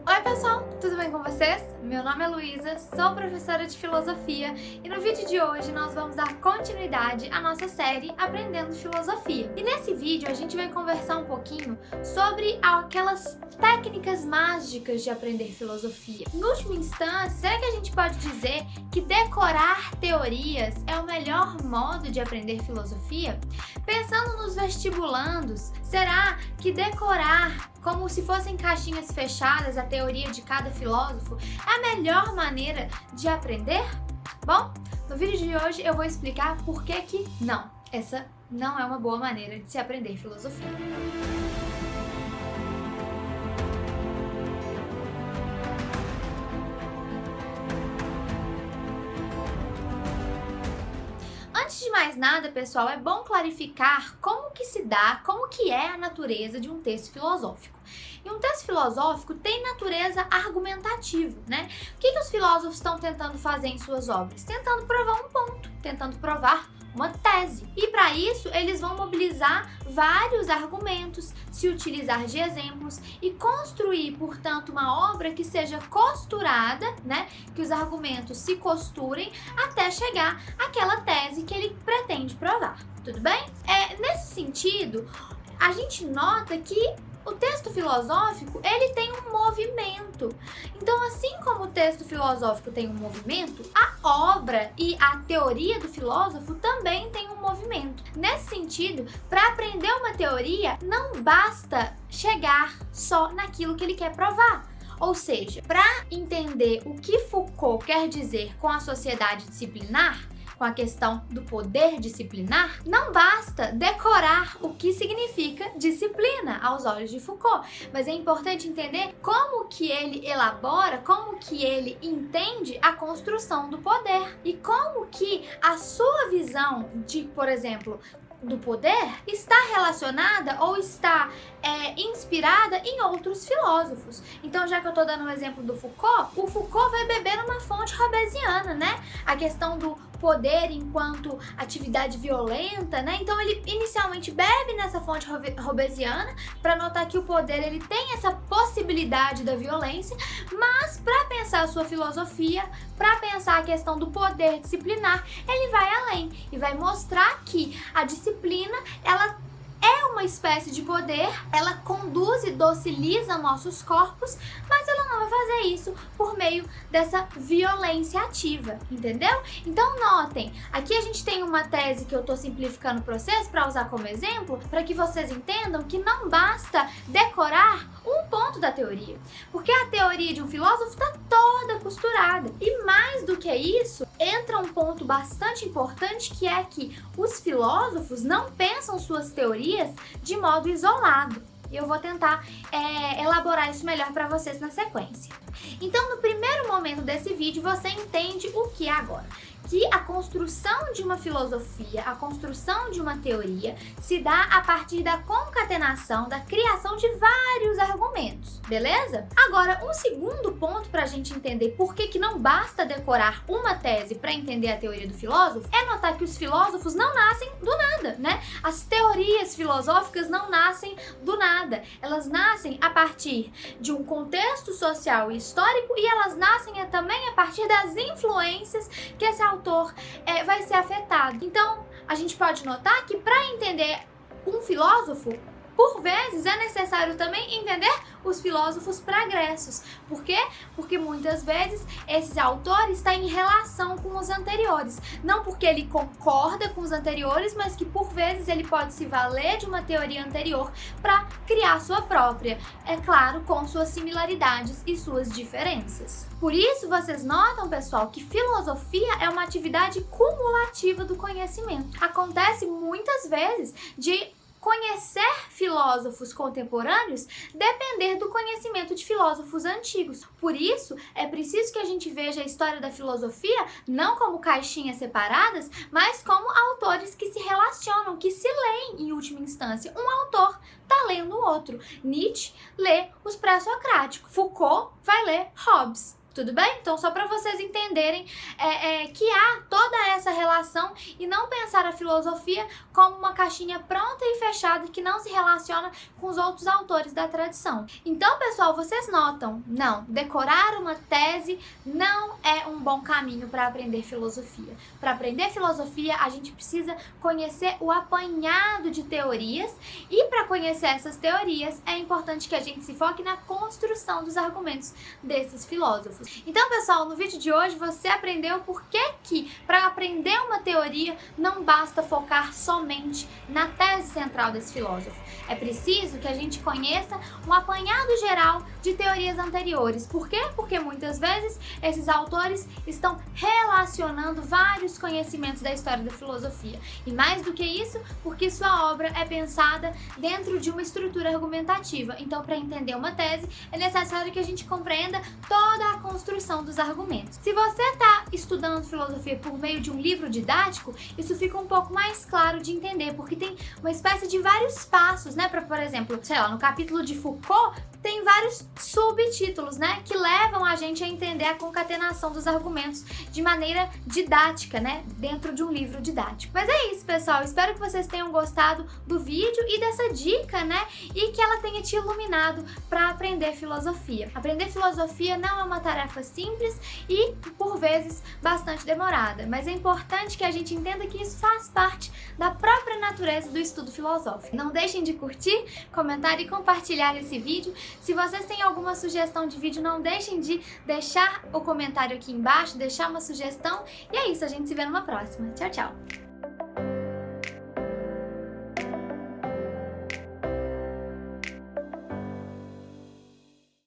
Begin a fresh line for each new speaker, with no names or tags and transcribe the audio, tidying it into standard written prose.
Oi pessoal, tudo bem com vocês? Meu nome é Luísa, sou professora de filosofia e no vídeo de hoje nós vamos dar continuidade à nossa série Aprendendo Filosofia. E nesse vídeo a gente vai conversar um pouquinho sobre aquelas técnicas mágicas de aprender filosofia. Em última instância, será que a gente pode dizer que decorar teorias é o melhor modo de aprender filosofia? Pensando nos vestibulandos, será que decorar como se fossem caixinhas fechadas a teoria de cada filósofo é a melhor maneira de aprender? Bom, no vídeo de hoje eu vou explicar por que não. Essa não é uma boa maneira de se aprender filosofia. Antes de mais nada, pessoal, é bom clarificar como que é a natureza de um texto filosófico. E um texto filosófico tem natureza argumentativa, né? O que os filósofos estão tentando fazer em suas obras? Tentando provar um ponto, tentando provar uma tese. E para isso, eles vão mobilizar vários argumentos, se utilizar de exemplos e construir, portanto, uma obra que seja costurada, né? Que os argumentos se costurem até chegar àquela tese que ele pretende provar. Tudo bem? Nesse sentido, a gente nota que o texto filosófico, ele tem um movimento. Então, assim como o texto filosófico tem um movimento, a obra e a teoria do filósofo também tem um movimento. Nesse sentido, para aprender uma teoria, não basta chegar só naquilo que ele quer provar. Ou seja, para entender o que Foucault quer dizer com a sociedade disciplinar, com a questão do poder disciplinar, não basta decorar o que significa disciplina aos olhos de Foucault, mas é importante entender como que ele elabora, como que ele entende a construção do poder e como que a sua visão de, por exemplo, do poder está relacionada ou está inspirada em outros filósofos. Então, já que eu estou dando um exemplo do Foucault, o Foucault vai beber numa fonte hobbesiana, né? A questão do poder enquanto atividade violenta, né? Então, ele inicialmente bebe nessa fonte hobbesiana para notar que o poder ele tem essa possibilidade da violência, mas para pensar a sua filosofia, para pensar a questão do poder disciplinar, ele vai além e vai mostrar que a disciplina, ela é uma espécie de poder, ela conduz e dociliza nossos corpos, mas ela não vai fazer isso por meio dessa violência ativa, entendeu? Então notem, aqui a gente tem uma tese que eu estou simplificando o processo para usar como exemplo, para que vocês entendam que não basta decorar um ponto da teoria, porque a teoria de um filósofo está toda costurada. E mais do que isso, entra um ponto bastante importante, que é que os filósofos não pensam suas teorias de modo isolado. E eu vou tentar elaborar isso melhor para vocês na sequência. Então, no primeiro momento desse vídeo, você entende o que agora? Que a construção de uma filosofia, a construção de uma teoria se dá a partir da concatenação, da criação de vários argumentos, beleza? Agora, um segundo ponto para a gente entender por que não basta decorar uma tese para entender a teoria do filósofo é notar que os filósofos não nascem do nada, né? As teorias filosóficas não nascem do nada, elas nascem a partir de um contexto social e histórico e elas nascem também a partir das influências que esse autor vai ser afetado. Então, a gente pode notar que para entender um filósofo, por vezes é necessário também entender os filósofos pregressos. Por quê? Porque muitas vezes esse autor está em relação com os anteriores. Não porque ele concorda com os anteriores, mas que por vezes ele pode se valer de uma teoria anterior para criar sua própria. É claro, com suas similaridades e suas diferenças. Por isso, vocês notam, pessoal, que filosofia é uma atividade cumulativa do conhecimento. Acontece muitas vezes de conhecer filósofos contemporâneos depender do conhecimento de filósofos antigos. Por isso, é preciso que a gente veja a história da filosofia não como caixinhas separadas, mas como autores que se relacionam, que se leem em última instância. Um autor está lendo o outro. Nietzsche lê os pré-socráticos. Foucault vai ler Hobbes. Tudo bem? Então, só para vocês entenderem que há toda essa relação e não pensar a filosofia como uma caixinha pronta e fechada que não se relaciona com os outros autores da tradição. Então, pessoal, vocês notam, não, decorar uma tese não é um bom caminho para aprender filosofia. Para aprender filosofia, a gente precisa conhecer o apanhado de teorias e para conhecer essas teorias é importante que a gente se foque na construção dos argumentos desses filósofos. Então, pessoal, no vídeo de hoje você aprendeu por que para aprender uma teoria não basta focar somente na tese central desse filósofo. É preciso que a gente conheça um apanhado geral de teorias anteriores. Por quê? Porque muitas vezes esses autores estão relacionando vários conhecimentos da história da filosofia. E mais do que isso, porque sua obra é pensada dentro de uma estrutura argumentativa. Então, para entender uma tese, é necessário que a gente compreenda toda a construção dos argumentos. Se você está estudando filosofia por meio de um livro didático, isso fica um pouco mais claro de entender, porque tem uma espécie de vários passos, né? Por exemplo, sei lá, no capítulo de Foucault, tem vários subtítulos, né, que levam a gente a entender a concatenação dos argumentos de maneira didática, né, dentro de um livro didático. Mas é isso, pessoal. Espero que vocês tenham gostado do vídeo e dessa dica, né, e que ela tenha te iluminado para aprender filosofia. Aprender filosofia não é uma tarefa simples e, por vezes, bastante demorada, mas é importante que a gente entenda que isso faz parte da própria natureza do estudo filosófico. Não deixem de curtir, comentar e compartilhar esse vídeo. Se vocês têm alguma sugestão de vídeo, não deixem de deixar o comentário aqui embaixo, deixar uma sugestão. E é isso, a gente se vê numa próxima. Tchau, tchau!